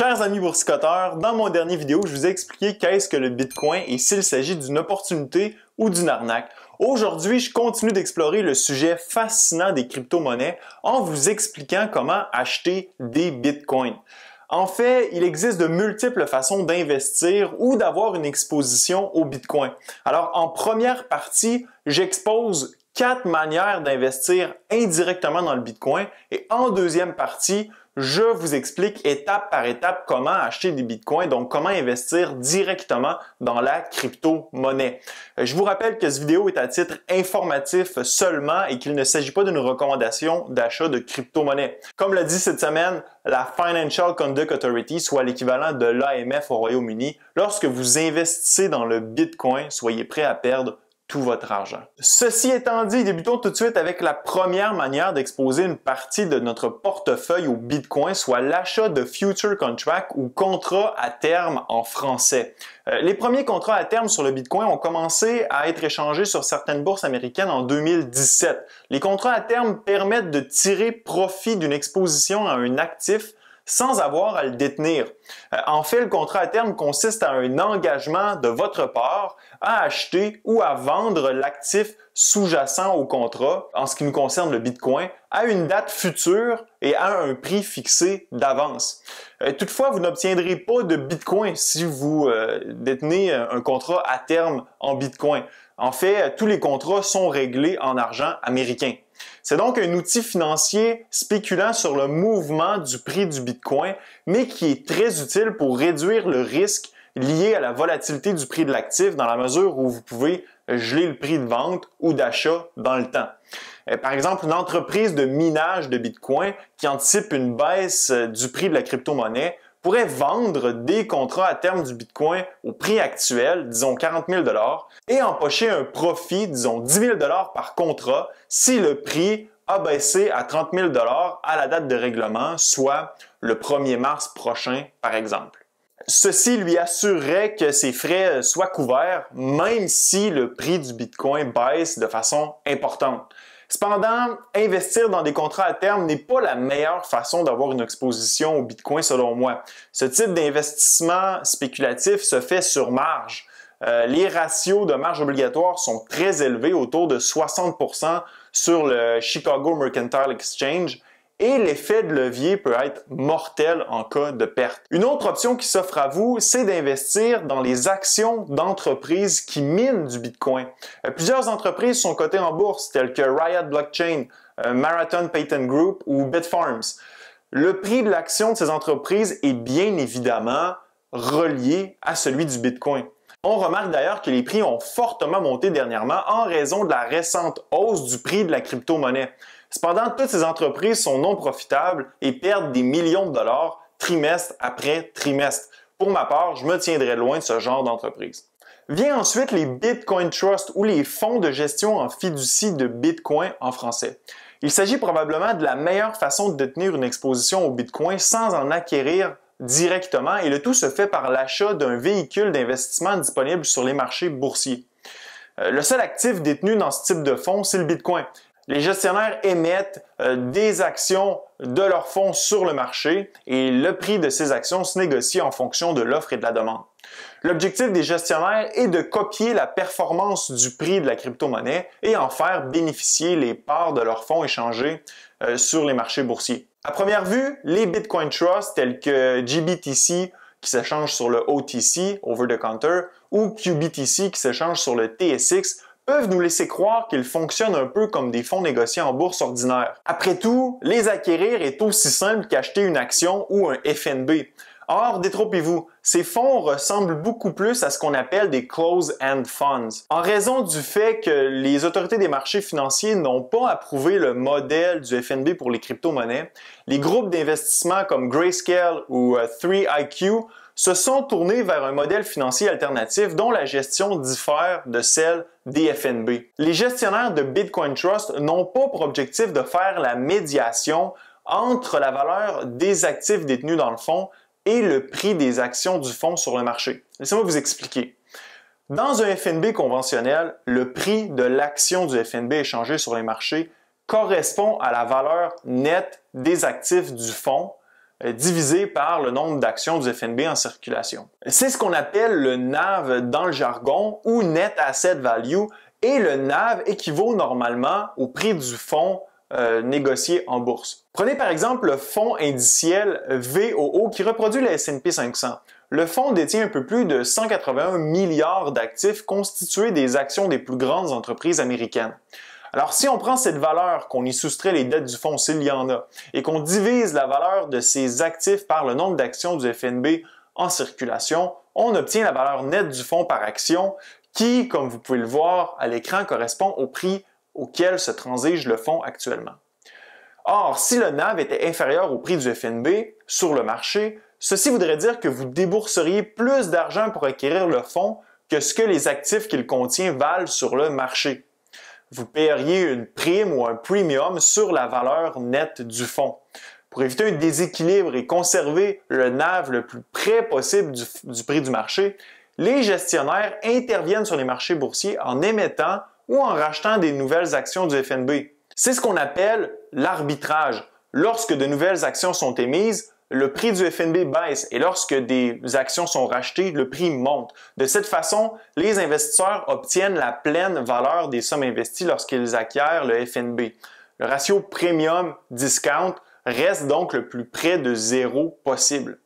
Chers amis boursicoteurs, dans mon dernier vidéo, je vous ai expliqué qu'est-ce que le Bitcoin et s'il s'agit d'une opportunité ou d'une arnaque. Aujourd'hui, je continue d'explorer le sujet fascinant des crypto-monnaies en vous expliquant comment acheter des Bitcoins. En fait, il existe de multiples façons d'investir ou d'avoir une exposition au Bitcoin. Alors, en première partie, j'expose 4 manières d'investir indirectement dans le Bitcoin et en deuxième partie, je vous explique étape par étape comment acheter des bitcoins, donc comment investir directement dans la crypto-monnaie. Je vous rappelle que cette vidéo est à titre informatif seulement et qu'il ne s'agit pas d'une recommandation d'achat de crypto-monnaie. Comme l'a dit cette semaine la Financial Conduct Authority, soit l'équivalent de l'AMF au Royaume-Uni, lorsque vous investissez dans le bitcoin, soyez prêt à perdre tout votre argent. Ceci étant dit, débutons tout de suite avec la première manière d'exposer une partie de notre portefeuille au Bitcoin, soit l'achat de Future Contract ou contrats à terme en français. Les premiers contrats à terme sur le Bitcoin ont commencé à être échangés sur certaines bourses américaines en 2017. Les contrats à terme permettent de tirer profit d'une exposition à un actif sans avoir à le détenir. En fait, le contrat à terme consiste à un engagement de votre part à acheter ou à vendre l'actif sous-jacent au contrat, en ce qui nous concerne le Bitcoin, à une date future et à un prix fixé d'avance. Toutefois, vous n'obtiendrez pas de Bitcoin si vous détenez un contrat à terme en Bitcoin. En fait, tous les contrats sont réglés en argent américain. C'est donc un outil financier spéculant sur le mouvement du prix du Bitcoin, mais qui est très utile pour réduire le risque lié à la volatilité du prix de l'actif dans la mesure où vous pouvez geler le prix de vente ou d'achat dans le temps. Par exemple, une entreprise de minage de Bitcoin qui anticipe une baisse du prix de la crypto-monnaie pourrait vendre des contrats à terme du Bitcoin au prix actuel, disons 40 000 $, et empocher un profit, disons 10 000 $ par contrat, si le prix a baissé à 30 000 $ à la date de règlement, soit le 1er mars prochain, par exemple. Ceci lui assurerait que ses frais soient couverts, même si le prix du Bitcoin baisse de façon importante. Cependant, investir dans des contrats à terme n'est pas la meilleure façon d'avoir une exposition au Bitcoin selon moi. Ce type d'investissement spéculatif se fait sur marge. Les ratios de marge obligatoire sont très élevés, autour de 60% sur le Chicago Mercantile Exchange, et l'effet de levier peut être mortel en cas de perte. Une autre option qui s'offre à vous, c'est d'investir dans les actions d'entreprises qui minent du Bitcoin. Plusieurs entreprises sont cotées en bourse, telles que Riot Blockchain, Marathon Payton Group ou Bitfarms. Le prix de l'action de ces entreprises est bien évidemment relié à celui du Bitcoin. On remarque d'ailleurs que les prix ont fortement monté dernièrement en raison de la récente hausse du prix de la crypto-monnaie. Cependant, toutes ces entreprises sont non profitables et perdent des millions de dollars trimestre après trimestre. Pour ma part, je me tiendrai loin de ce genre d'entreprise. Vient ensuite les Bitcoin Trust ou les fonds de gestion en fiducie de Bitcoin en français. Il s'agit probablement de la meilleure façon de détenir une exposition au Bitcoin sans en acquérir directement, et le tout se fait par l'achat d'un véhicule d'investissement disponible sur les marchés boursiers. Le seul actif détenu dans ce type de fonds, c'est le Bitcoin. Les gestionnaires émettent des actions de leurs fonds sur le marché et le prix de ces actions se négocie en fonction de l'offre et de la demande. L'objectif des gestionnaires est de copier la performance du prix de la crypto-monnaie et en faire bénéficier les parts de leurs fonds échangés sur les marchés boursiers. À première vue, les Bitcoin Trusts tels que GBTC qui s'échangent sur le OTC, Over the Counter, ou QBTC qui s'échangent sur le TSX peuvent nous laisser croire qu'ils fonctionnent un peu comme des fonds négociés en bourse ordinaire. Après tout, les acquérir est aussi simple qu'acheter une action ou un FNB. Or, détrompez-vous, ces fonds ressemblent beaucoup plus à ce qu'on appelle des closed-end funds. En raison du fait que les autorités des marchés financiers n'ont pas approuvé le modèle du FNB pour les crypto-monnaies, les groupes d'investissement comme Grayscale ou 3iQ se sont tournés vers un modèle financier alternatif dont la gestion diffère de celle des FNB. Les gestionnaires de Bitcoin Trust n'ont pas pour objectif de faire la médiation entre la valeur des actifs détenus dans le fonds et le prix des actions du fonds sur le marché. Laissez-moi vous expliquer. Dans un FNB conventionnel, le prix de l'action du FNB échangé sur les marchés correspond à la valeur nette des actifs du fonds divisé par le nombre d'actions du FNB en circulation. C'est ce qu'on appelle le NAV dans le jargon ou Net Asset Value et le NAV équivaut normalement au prix du fonds négocié en bourse. Prenez par exemple le fonds indiciel VOO qui reproduit le S&P 500. Le fonds détient un peu plus de 181 milliards d'actifs constitués des actions des plus grandes entreprises américaines. Alors, si on prend cette valeur, qu'on y soustrait les dettes du fonds s'il y en a, et qu'on divise la valeur de ces actifs par le nombre d'actions du FNB en circulation, on obtient la valeur nette du fonds par action qui, comme vous pouvez le voir à l'écran, correspond au prix auquel se transige le fonds actuellement. Or, si le NAV était inférieur au prix du FNB sur le marché, ceci voudrait dire que vous débourseriez plus d'argent pour acquérir le fonds que ce que les actifs qu'il contient valent sur le marché. Vous paieriez une prime ou un premium sur la valeur nette du fonds. Pour éviter un déséquilibre et conserver le NAV le plus près possible du prix du marché, les gestionnaires interviennent sur les marchés boursiers en émettant ou en rachetant des nouvelles actions du FNB. C'est ce qu'on appelle l'arbitrage. Lorsque de nouvelles actions sont émises, le prix du FNB baisse et lorsque des actions sont rachetées, le prix monte. De cette façon, les investisseurs obtiennent la pleine valeur des sommes investies lorsqu'ils acquièrent le FNB. Le ratio premium-discount reste donc le plus près de zéro possible.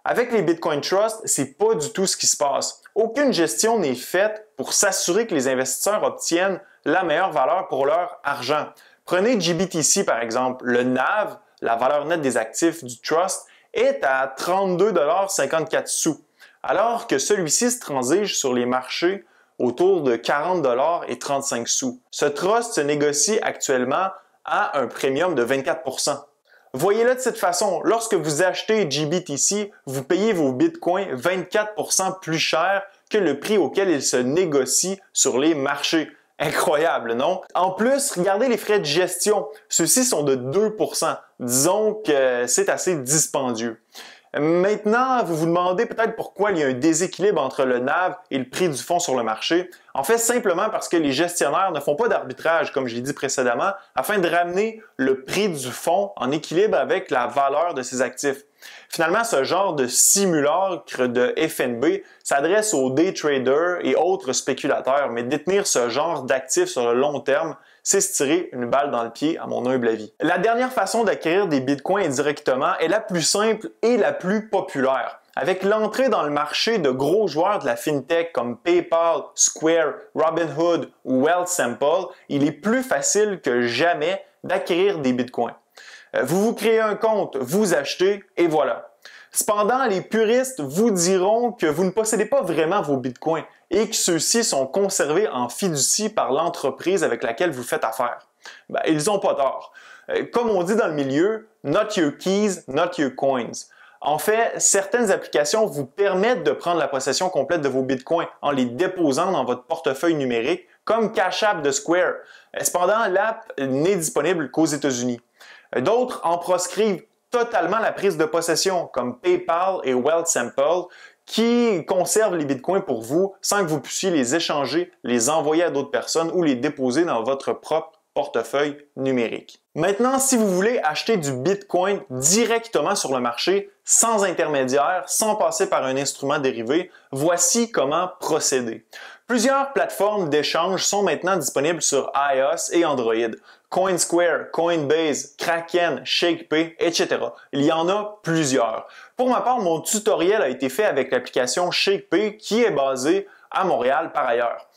Avec les Bitcoin Trust, c'est pas du tout ce qui se passe. Aucune gestion n'est faite pour s'assurer que les investisseurs obtiennent la meilleure valeur pour leur argent. Prenez GBTC par exemple. Le NAV, la valeur nette des actifs du trust, est à 32,54 $, alors que celui-ci se transige sur les marchés autour de 40,35 $. Ce trust se négocie actuellement à un premium de 24 %. Voyez-le de cette façon, lorsque vous achetez GBTC, vous payez vos bitcoins 24 % plus cher que le prix auquel ils se négocient sur les marchés. Incroyable, non? En plus, regardez les frais de gestion. Ceux-ci sont de 2 %. Disons que c'est assez dispendieux. Maintenant, vous vous demandez peut-être pourquoi il y a un déséquilibre entre le NAV et le prix du fonds sur le marché. En fait, simplement parce que les gestionnaires ne font pas d'arbitrage, comme je l'ai dit précédemment, afin de ramener le prix du fonds en équilibre avec la valeur de ses actifs. Finalement, ce genre de simulacre de FNB s'adresse aux day traders et autres spéculateurs, mais détenir ce genre d'actifs sur le long terme, c'est se tirer une balle dans le pied à mon humble avis. La dernière façon d'acquérir des bitcoins indirectement est la plus simple et la plus populaire. Avec l'entrée dans le marché de gros joueurs de la fintech comme PayPal, Square, Robinhood ou Wealthsimple, il est plus facile que jamais d'acquérir des bitcoins. Vous vous créez un compte, vous achetez et voilà. Cependant, les puristes vous diront que vous ne possédez pas vraiment vos bitcoins et que ceux-ci sont conservés en fiducie par l'entreprise avec laquelle vous faites affaire. Ils n'ont pas tort. Comme on dit dans le milieu, not your keys, not your coins. En fait, certaines applications vous permettent de prendre la possession complète de vos bitcoins en les déposant dans votre portefeuille numérique, comme Cash App de Square. Cependant, l'app n'est disponible qu'aux États-Unis. D'autres en proscrivent totalement la prise de possession, comme PayPal et Wealthsimple, qui conservent les bitcoins pour vous sans que vous puissiez les échanger, les envoyer à d'autres personnes ou les déposer dans votre propre portefeuille numérique. Maintenant, si vous voulez acheter du Bitcoin directement sur le marché, sans intermédiaire, sans passer par un instrument dérivé, voici comment procéder. Plusieurs plateformes d'échange sont maintenant disponibles sur iOS et Android. CoinSquare, Coinbase, Kraken, ShakePay, etc. Il y en a plusieurs. Pour ma part, mon tutoriel a été fait avec l'application ShakePay qui est basée à Montréal par ailleurs.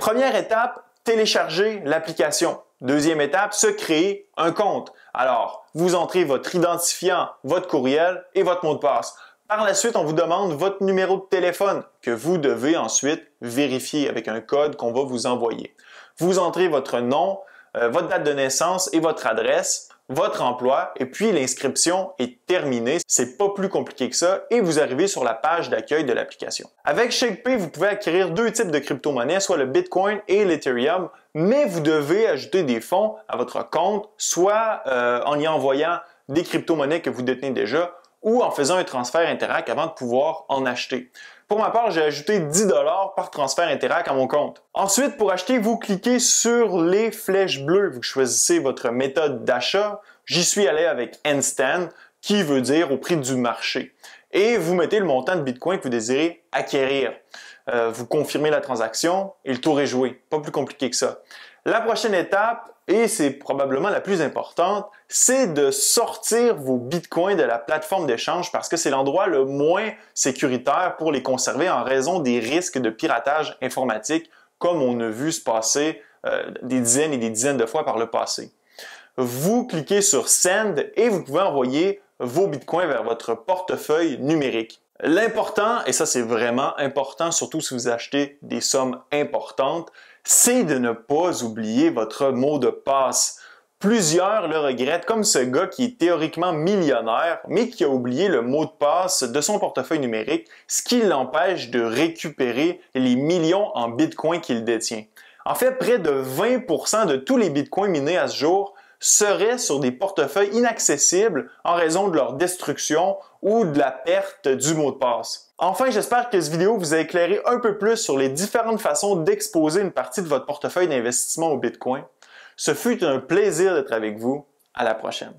Première étape, télécharger l'application. Deuxième étape, se créer un compte. Alors, vous entrez votre identifiant, votre courriel et votre mot de passe. Par la suite, on vous demande votre numéro de téléphone que vous devez ensuite vérifier avec un code qu'on va vous envoyer. Vous entrez votre nom, votre date de naissance et votre adresse, votre emploi, et puis l'inscription est terminée. C'est pas plus compliqué que ça et vous arrivez sur la page d'accueil de l'application. Avec ShakePay, vous pouvez acquérir deux types de crypto-monnaies, soit le Bitcoin et l'Ethereum, mais vous devez ajouter des fonds à votre compte, soit en y envoyant des crypto-monnaies que vous détenez déjà ou en faisant un transfert Interac avant de pouvoir en acheter. Pour ma part, j'ai ajouté 10 $ par transfert Interac à mon compte. Ensuite, pour acheter, vous cliquez sur les flèches bleues. Vous choisissez votre méthode d'achat. J'y suis allé avec Instant, qui veut dire au prix du marché. Et vous mettez le montant de Bitcoin que vous désirez acquérir. Vous confirmez la transaction et le tour est joué. Pas plus compliqué que ça. La prochaine étape, et c'est probablement la plus importante, c'est de sortir vos bitcoins de la plateforme d'échange parce que c'est l'endroit le moins sécuritaire pour les conserver en raison des risques de piratage informatique, comme on a vu se passer des dizaines et des dizaines de fois par le passé. Vous cliquez sur Send et vous pouvez envoyer vos bitcoins vers votre portefeuille numérique. L'important, et ça c'est vraiment important, surtout si vous achetez des sommes importantes, c'est de ne pas oublier votre mot de passe. Plusieurs le regrettent, comme ce gars qui est théoriquement millionnaire, mais qui a oublié le mot de passe de son portefeuille numérique, ce qui l'empêche de récupérer les millions en bitcoins qu'il détient. En fait, près de 20% de tous les bitcoins minés à ce jour seraient sur des portefeuilles inaccessibles en raison de leur destruction ou de la perte du mot de passe. Enfin, j'espère que cette vidéo vous a éclairé un peu plus sur les différentes façons d'exposer une partie de votre portefeuille d'investissement au Bitcoin. Ce fut un plaisir d'être avec vous. À la prochaine.